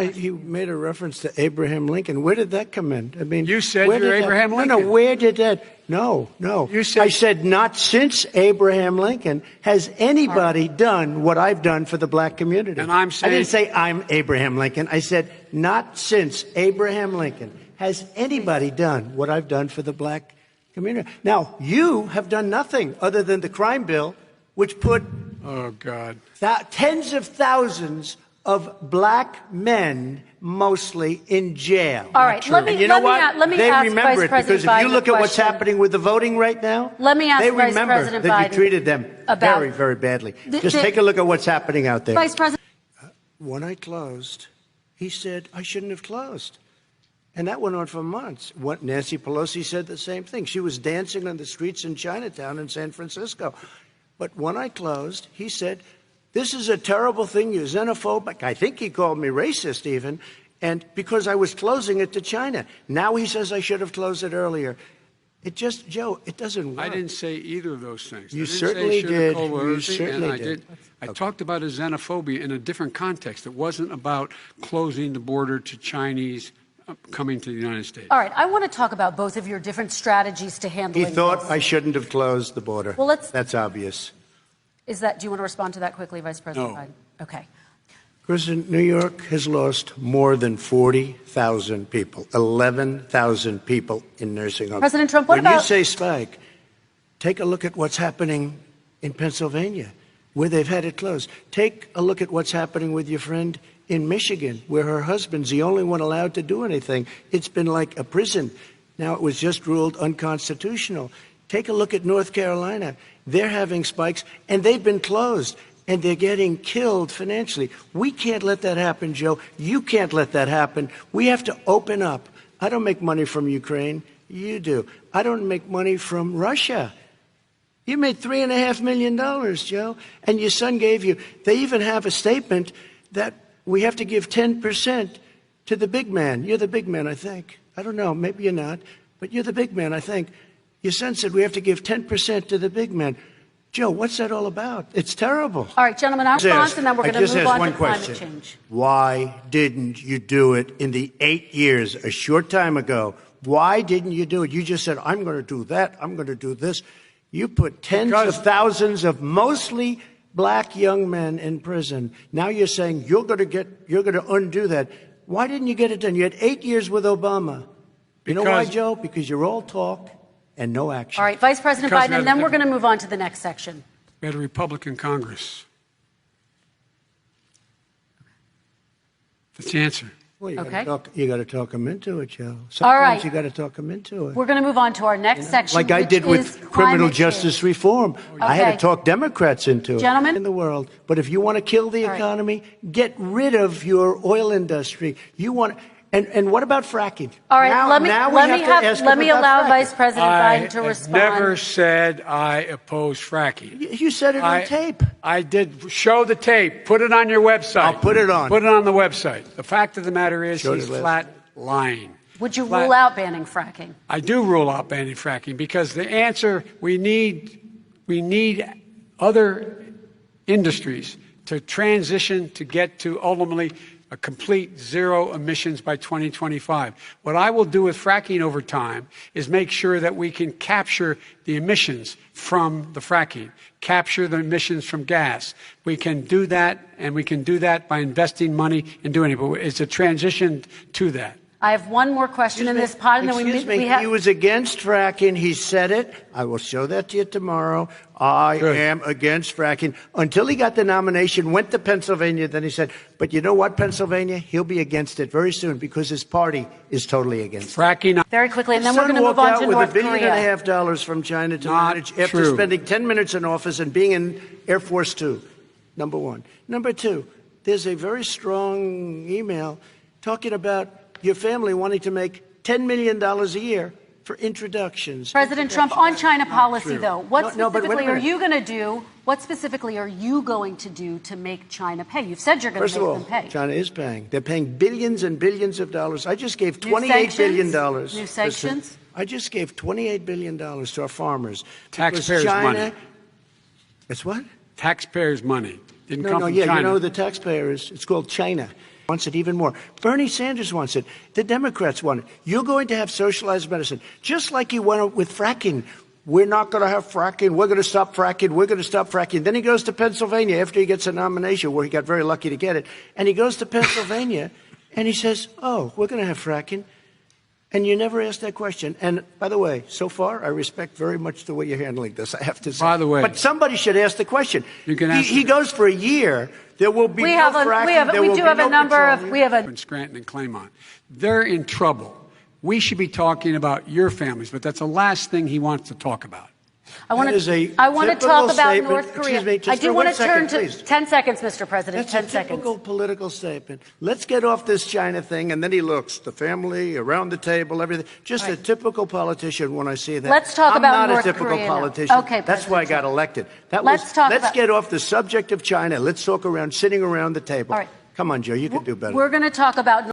He made a reference to Abraham Lincoln. Where did that come in? I mean, you said you're Abraham Lincoln. No, where did that? No. You said, I said not since Abraham Lincoln has anybody done what I've done for the black community. And I'm saying, I didn't say I'm Abraham Lincoln. I said not since Abraham Lincoln has anybody done what I've done for the black community. Now, you have done nothing other than the crime bill, which put tens of thousands of black men, mostly, in jail. All right, let me ask Vice President because if you look at what's happening with the voting right now, they remember that you treated them very, very badly. Just take a look at what's happening out there. Vice President. When I closed, he said I shouldn't have closed. And that went on for months. Nancy Pelosi said the same thing. She was dancing on the streets in Chinatown in San Francisco. But when I closed, he said, this is a terrible thing, you're xenophobic. I think he called me racist even, and because I was closing it to China. Now he says I should have closed it earlier. It just, Joe, it doesn't work. I didn't say either of those things. You certainly did. You certainly did. I talked about a xenophobia in a different context. It wasn't about closing the border to Chinese coming to the United States. All right, I want to talk about both of your different strategies to handling this. He thought this. I shouldn't have closed the border. Well, that's obvious. Do you want to respond to that quickly, Vice President Biden? Okay. President, New York has lost more than 40,000 people, 11,000 people in nursing homes. President Trump, when you say spike, take a look at what's happening in Pennsylvania, where they've had it closed. Take a look at what's happening with your friend in Michigan, where her husband's the only one allowed to do anything. It's been like a prison. Now it was just ruled unconstitutional. Take a look at North Carolina. They're having spikes, and they've been closed, and they're getting killed financially. We can't let that happen, Joe. You can't let that happen. We have to open up. I don't make money from Ukraine. You do. I don't make money from Russia. You made $3.5 million, Joe, and your son gave you. They even have a statement that we have to give 10% to the big man. You're the big man, I think. I don't know. Maybe you're not, but you're the big man, I think. Your son said we have to give 10% to the big man. Joe, what's that all about? It's terrible. All right, gentlemen, our response, and then we're going to move on to climate change. Why didn't you do it in the 8 years, a short time ago? Why didn't you do it? You just said, I'm going to do that, I'm going to do this. You put tens of thousands of mostly black young men in prison. Now you're saying you're going to undo that. Why didn't you get it done? You had 8 years with Obama. You know why, Joe? Because you're all talk and no action. All right, Vice President Biden, and then we're going to move on to the next section. We had a Republican Congress. That's the answer. Well, you got to talk them into it, Joe. Sometimes all right. You got to talk them into it. We're going to move on to our next section, like I did with criminal justice reform. I had to talk Democrats into it. Gentlemen, in the world. But if you want to kill the economy, get rid of your oil industry. You want. And what about fracking? All right, let me allow Vice President Biden to respond. I never said I oppose fracking. You said it on tape. I did. Show the tape. Put it on your website. I'll put it on. Put it on the website. The fact of the matter is he's flat lying. Would you rule out banning fracking? I do rule out banning fracking because the answer, we need other industries to transition to get to ultimately a complete zero emissions by 2025. What I will do with fracking over time is make sure that we can capture the emissions from the fracking, capture the emissions from gas. We can do that, and we can do that by investing money in doing it. But it's a transition to that. I have one more question in this pod, and then we have. He was against fracking. He said it. I will show that to you tomorrow. I am against fracking. Until he got the nomination, went to Pennsylvania, then he said, but you know what, Pennsylvania? He'll be against it very soon because his party is totally against fracking. Very quickly, and then we're going to move on to North Korea. With $1.5 billion from China to manage after spending 10 minutes in office and being in Air Force Two, number one. Number two, there's a very strong email talking about your family wanting to make $10 million a year for introductions. President Trump, on China policy, though, what specifically are you going to do? What specifically are you going to do to make China pay? You've said you're going to make them pay. China is paying. They're paying billions and billions of dollars. I just gave $28 billion. New sanctions? I just gave $28 billion to our farmers. Taxpayers' money. It's what? Taxpayers' money. Didn't come from China. China. You know who the taxpayer is? It's called China. wants it even more. Bernie Sanders wants it. The Democrats want it. You're going to have socialized medicine, just like you went with fracking. We're not going to have fracking. We're going to stop fracking. We're going to stop fracking. Then he goes to Pennsylvania after he gets a nomination, where he got very lucky to get it. And he goes to Pennsylvania and he says, oh, we're going to have fracking. And you never asked that question. And by the way, so far, I respect very much the way you're handling this, I have to say. By the way. But somebody should ask the question. You can ask he goes for a year. There will be no fracking. We do have a number of, in Scranton and Claymont. They're in trouble. We should be talking about your families, but that's the last thing he wants to talk about. I want to talk about North Korea. Excuse me, I do want to turn to please. 10 seconds, Mr. President. That's 10 a seconds. typical political statement. Let's get off this China thing, and then he looks, the family, around the table, everything. Just a typical politician when I see that. Let's talk about North I'm not a typical Korea now. politician. Okay, that's why I got elected. Let's get off the subject of China. Let's talk around, sitting around the table. All right. Come on, Joe, you can do better. We're going to talk about